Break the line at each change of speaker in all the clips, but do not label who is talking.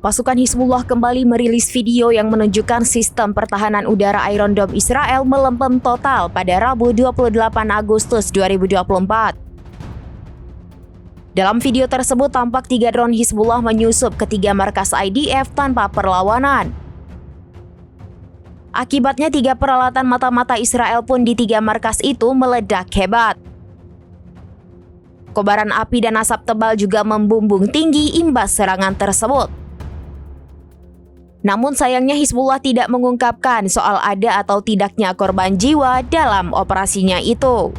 Pasukan Hizbullah kembali merilis video yang menunjukkan sistem pertahanan udara Iron Dome Israel melempem total pada Rabu 28 Agustus 2024. Dalam video tersebut tampak 3 drone Hizbullah menyusup ke 3 markas IDF tanpa perlawanan. Akibatnya 3 peralatan mata-mata Israel pun di 3 markas itu meledak hebat. Kobaran api dan asap tebal juga membumbung tinggi imbas serangan tersebut. Namun sayangnya Hizbullah tidak mengungkapkan soal ada atau tidaknya korban jiwa dalam operasinya itu.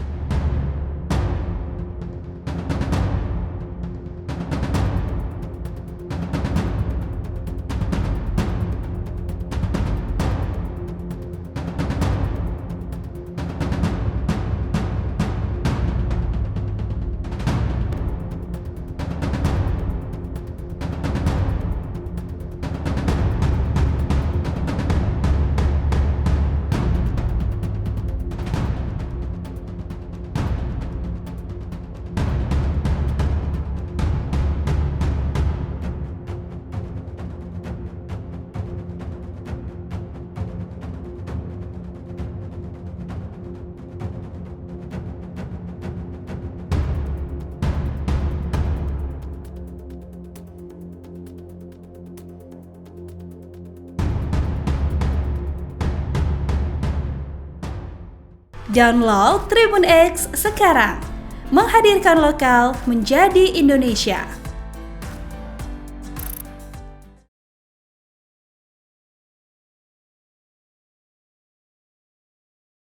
Download Tribun X sekarang, menghadirkan lokal menjadi Indonesia.